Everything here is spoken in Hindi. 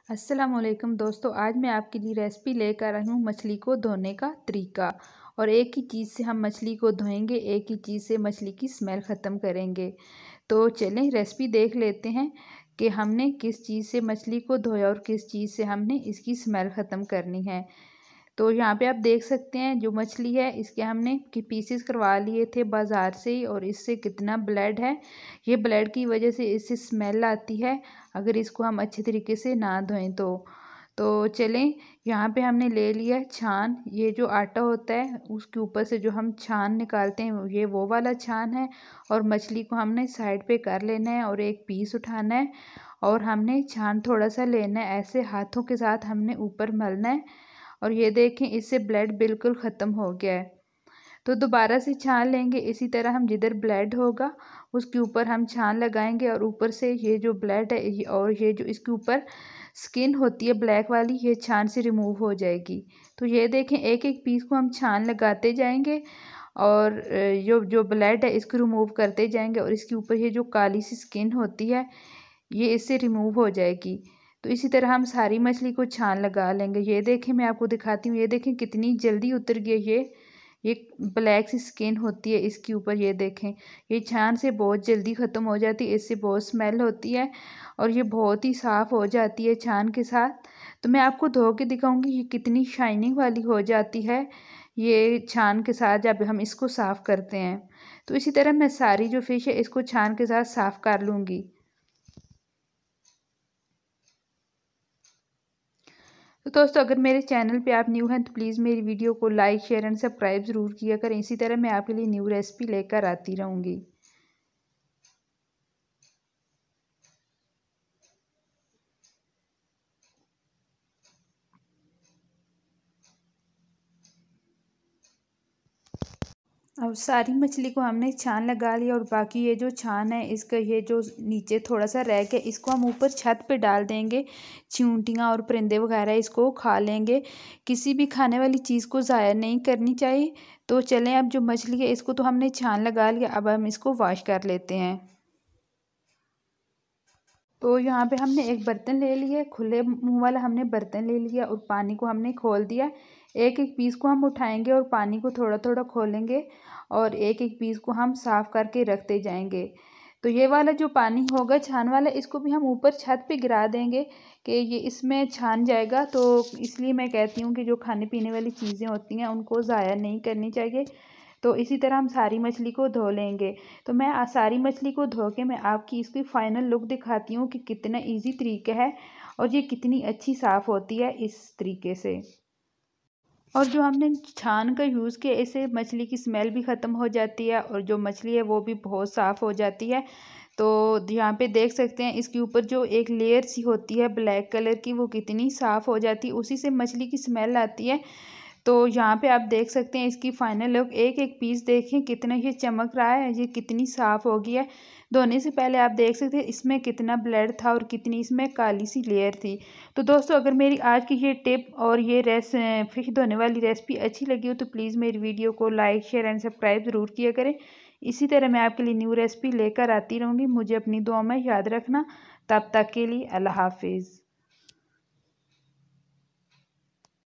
अस्सलामुअलैकुम दोस्तों, आज मैं आपके लिए रेसिपी लेकर आई हूँ मछली को धोने का तरीका। और एक ही चीज़ से हम मछली को धोएंगे, एक ही चीज़ से मछली की स्मेल ख़त्म करेंगे। तो चलें रेसिपी देख लेते हैं कि हमने किस चीज़ से मछली को धोया और किस चीज़ से हमने इसकी स्मेल ख़त्म करनी है। तो यहाँ पे आप देख सकते हैं जो मछली है इसके हमने कि पीसेस करवा लिए थे बाज़ार से ही, और इससे कितना ब्लड है। ये ब्लड की वजह से इससे स्मेल आती है अगर इसको हम अच्छे तरीके से ना धोएं तो चलें यहाँ पे हमने ले लिया छान। ये जो आटा होता है उसके ऊपर से जो हम छान निकालते हैं ये वो वाला छान है। और मछली को हमने साइड पे कर लेना है और एक पीस उठाना है और हमने छान थोड़ा सा लेना है, ऐसे हाथों के साथ हमने ऊपर मलना है। और ये देखें इससे ब्लड बिल्कुल ख़त्म हो गया है। तो दोबारा से छान लेंगे, इसी तरह हम जिधर ब्लड होगा उसके ऊपर हम छान लगाएंगे और ऊपर से ये जो ब्लड है और ये जो इसके ऊपर स्किन होती है ब्लैक वाली, ये छान से रिमूव हो जाएगी। तो ये देखें एक एक पीस को हम छान लगाते जाएंगे और जो जो ब्लड है इसको रिमूव करते जाएंगे और इसके ऊपर ये जो काली सी स्किन होती है ये इससे रिमूव हो जाएगी। तो इसी तरह हम सारी मछली को छान लगा लेंगे। ये देखें मैं आपको दिखाती हूँ, ये देखें कितनी जल्दी उतर गई ये ब्लैक सी स्किन होती है इसके ऊपर। ये देखें ये छान से बहुत जल्दी ख़त्म हो जाती है, इससे बहुत स्मेल होती है और ये बहुत ही साफ़ हो जाती है छान के साथ। तो मैं आपको धो के दिखाऊंगी ये कितनी शाइनिंग वाली हो जाती है ये छान के साथ जब हम इसको साफ़ करते हैं। तो इसी तरह मैं सारी जो फ़िश है इसको छान के साथ साफ़ कर लूँगी। तो दोस्तों अगर मेरे चैनल पे आप न्यू हैं तो प्लीज़ मेरी वीडियो को लाइक शेयर एंड सब्सक्राइब ज़रूर किया करें। इसी तरह मैं आपके लिए न्यू रेसिपी लेकर आती रहूँगी। अब सारी मछली को हमने छान लगा लिया और बाकी ये जो छान है इसका ये जो नीचे थोड़ा सा रह गया इसको हम ऊपर छत पे डाल देंगे। चींटियाँ और परिंदे वगैरह इसको खा लेंगे। किसी भी खाने वाली चीज़ को ज़ाया नहीं करनी चाहिए। तो चलें अब जो मछली है इसको तो हमने छान लगा लिया, अब हम इसको वॉश कर लेते हैं। तो यहाँ पे हमने एक बर्तन ले लिया, खुले मुंह वाला हमने बर्तन ले लिया और पानी को हमने खोल दिया। एक एक पीस को हम उठाएंगे और पानी को थोड़ा थोड़ा खोलेंगे और एक एक पीस को हम साफ़ करके रखते जाएंगे। तो ये वाला जो पानी होगा छान वाला इसको भी हम ऊपर छत पे गिरा देंगे कि ये इसमें छान जाएगा। तो इसलिए मैं कहती हूँ कि जो खाने पीने वाली चीज़ें होती हैं उनको ज़ाया नहीं करनी चाहिए। तो इसी तरह हम सारी मछली को धो लेंगे। तो मैं सारी मछली को धो के मैं आपकी इसकी फ़ाइनल लुक दिखाती हूँ कि कितना इजी तरीका है और ये कितनी अच्छी साफ़ होती है इस तरीके से। और जो हमने छान का यूज़ किया इससे मछली की स्मेल भी ख़त्म हो जाती है और जो मछली है वो भी बहुत साफ़ हो जाती है। तो यहाँ पे देख सकते हैं इसके ऊपर जो एक लेयर सी होती है ब्लैक कलर की वो कितनी साफ़ हो जाती है, उसी से मछली की स्मेल आती है। तो यहाँ पे आप देख सकते हैं इसकी फाइनल लुक, एक एक पीस देखें कितना ये चमक रहा है, ये कितनी साफ़ हो गई है। धोने से पहले आप देख सकते हैं इसमें कितना ब्लड था और कितनी इसमें काली सी लेयर थी। तो दोस्तों अगर मेरी आज की ये टिप और ये फ़िश धोने वाली रेसिपी अच्छी लगी हो तो प्लीज़ मेरी वीडियो को लाइक शेयर एंड सब्सक्राइब ज़रूर किया करें। इसी तरह मैं आपके लिए न्यू रेसिपी लेकर आती रहूँगी। मुझे अपनी दुआ में याद रखना। तब तक के लिए अल्लाह हाफिज़।